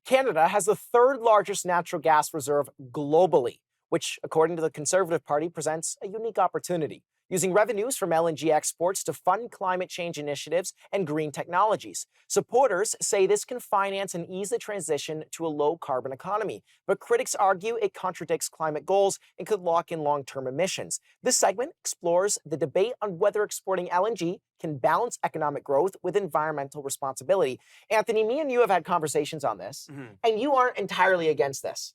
Canada has the third largest natural gas reserve globally, which, according to the Conservative Party, presents a unique opportunity, using revenues from LNG exports to fund climate change initiatives and green technologies. Supporters say this can finance and ease the transition to a low-carbon economy, but critics argue it contradicts climate goals and could lock in long-term emissions. This segment explores the debate on whether exporting LNG can balance economic growth with environmental responsibility. Anthony, me and you have had conversations on this, and you aren't entirely against this.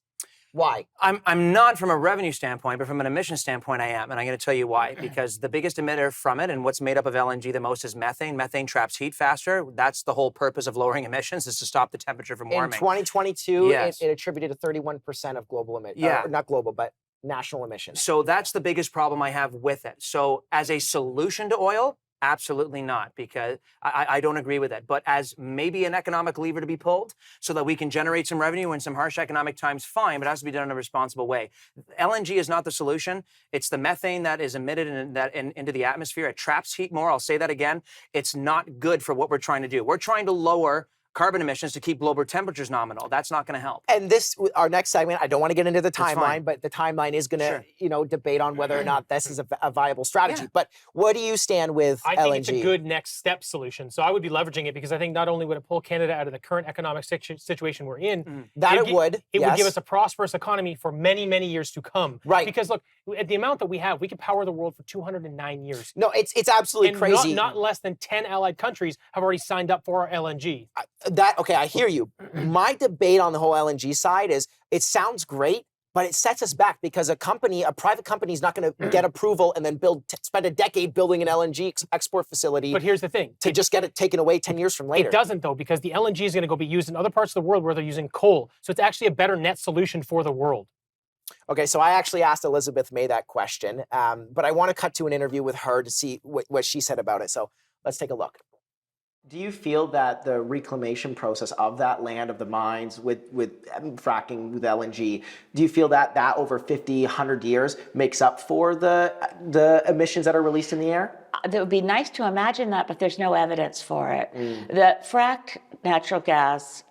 Why? I'm not from a revenue standpoint, but from an emission standpoint, I am. And I'm going to tell you why. Because the biggest emitter from it and what's made up of LNG the most is methane. Methane traps heat faster. That's the whole purpose of lowering emissions, is to stop the temperature from warming. In 2022, yes. it attributed to 31% of global emissions. Not global, but national emissions. So that's the biggest problem I have with it. So as a solution to oil, absolutely not, because I don't agree with it. But as maybe an economic lever to be pulled so that we can generate some revenue in some harsh economic times, fine, but it has to be done in a responsible way. LNG is not the solution. It's the methane that is emitted into the atmosphere. It traps heat more. I'll say that again. It's not good for what we're trying to do. We're trying to lower carbon emissions to keep global temperatures nominal. That's not going to help. And this, our next segment, I don't want to get into the timeline, but the timeline is going to, debate on whether or not this is a viable strategy. Yeah. But what do you stand with LNG? I think it's a good next step solution. So I would be leveraging it because I think not only would it pull Canada out of the current economic situation we're in, it would give us a prosperous economy for many, many years to come. Right. Because look, at the amount that we have, we could power the world for 209 years. No, it's absolutely crazy. Not less than 10 allied countries have already signed up for our LNG. I hear you. My debate on the whole LNG side is it sounds great, but it sets us back because a private company is not going to get approval and then spend a decade building an LNG export facility. But here's the thing. To just get it taken away 10 years from later. It doesn't, though, because the LNG is going to be used in other parts of the world where they're using coal. So it's actually a better net solution for the world. Okay, so I actually asked Elizabeth May that question, but I want to cut to an interview with her to see what she said about it. So let's take a look. Do you feel that the reclamation process of that land, of the mines, with fracking, with LNG, do you feel that over 50, 100 years makes up for the emissions that are released in the air? It would be nice to imagine that, but there's no evidence for it. The fracked natural gas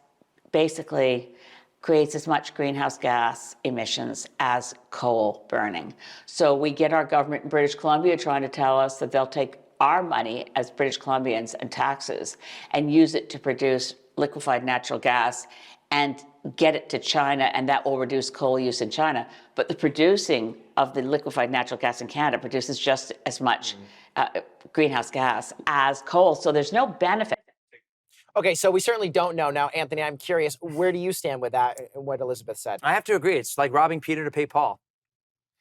basically creates as much greenhouse gas emissions as coal burning. So we get our government in British Columbia trying to tell us that they'll take our money as British Columbians and taxes and use it to produce liquefied natural gas and get it to China, and that will reduce coal use in China. But the producing of the liquefied natural gas in Canada produces just as much greenhouse gas as coal, so there's no benefit. Okay, so we certainly don't know. Now, Anthony, I'm curious, where do you stand with that and what Elizabeth said? I have to agree. It's like robbing Peter to pay Paul.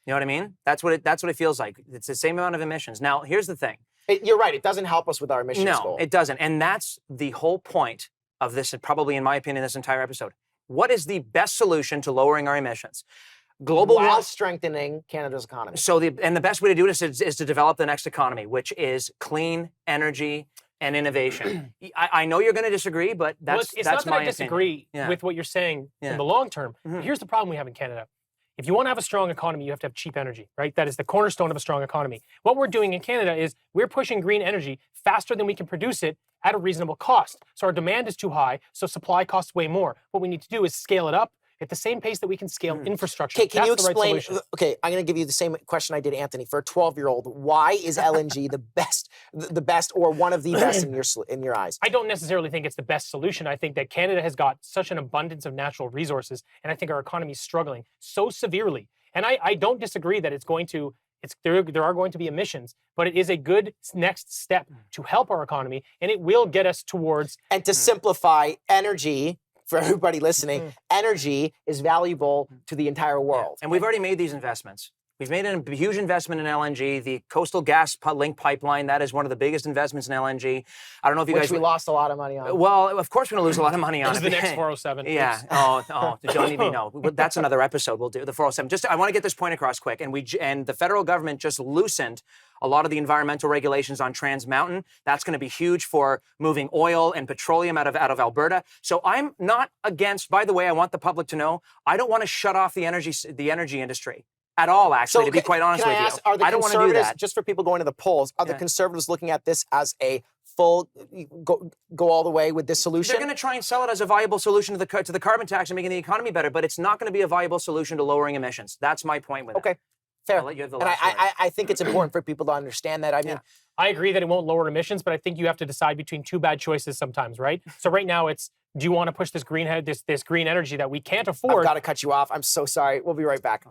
You know what I mean? That's what it feels like. It's the same amount of emissions. Now, here's the thing. You're right. It doesn't help us with our emissions goal. No, it doesn't. And that's the whole point of this, and probably, in my opinion, this entire episode. What is the best solution to lowering our emissions? While strengthening Canada's economy. So the best way to do this is to develop the next economy, which is clean energy and innovation. I know you're going to disagree, but that's it's not that my I disagree with what you're saying in the long term. But here's the problem we have in Canada. If you want to have a strong economy, you have to have cheap energy, right? That is the cornerstone of a strong economy. What we're doing in Canada is we're pushing green energy faster than we can produce it at a reasonable cost. So our demand is too high, so supply costs way more. What we need to do is scale it up at the same pace that we can scale infrastructure. Okay, can you explain? Right, okay, I'm going to give you the same question I did Anthony. For a 12-year-old, why is LNG the best, or one of the best in your eyes? I don't necessarily think it's the best solution. I think that Canada has got such an abundance of natural resources, and I think our economy is struggling so severely. And I don't disagree that there are going to be emissions, but it is a good next step to help our economy, and it will get us towards... And to simplify, energy... For everybody listening, energy is valuable to the entire world. And we've already made these investments. We've made a huge investment in LNG. The Coastal Gas Link pipeline, that is one of the biggest investments in LNG. I don't know if you guys... Which we lost a lot of money on. Well, of course we're going to lose a lot of money on it. This is the next 407. Yeah. Don't even know. That's another episode we'll do, the 407. I want to get this point across quick. And the federal government just loosened a lot of the environmental regulations on Trans Mountain. That's going to be huge for moving oil and petroleum out of Alberta. So I'm not against, by the way, I want the public to know, I don't want to shut off the energy industry. at all, actually, to be can- quite honest can with I ask, you. Are the I don't want to do conservatives, that. just for people going to the polls, are the Yeah. conservatives looking at this as a full go all the way with this solution? They're going to try and sell it as a viable solution to the carbon tax and making the economy better, but it's not going to be a viable solution to lowering emissions. That's my point with it. Okay, fair. I'll let you have the And last word. I think it's important for people to understand that. I mean, I agree that it won't lower emissions, but I think you have to decide between two bad choices sometimes, right? So right now it's, do you want to push this green energy that we can't afford? I've got to cut you off. I'm so sorry. We'll be right back.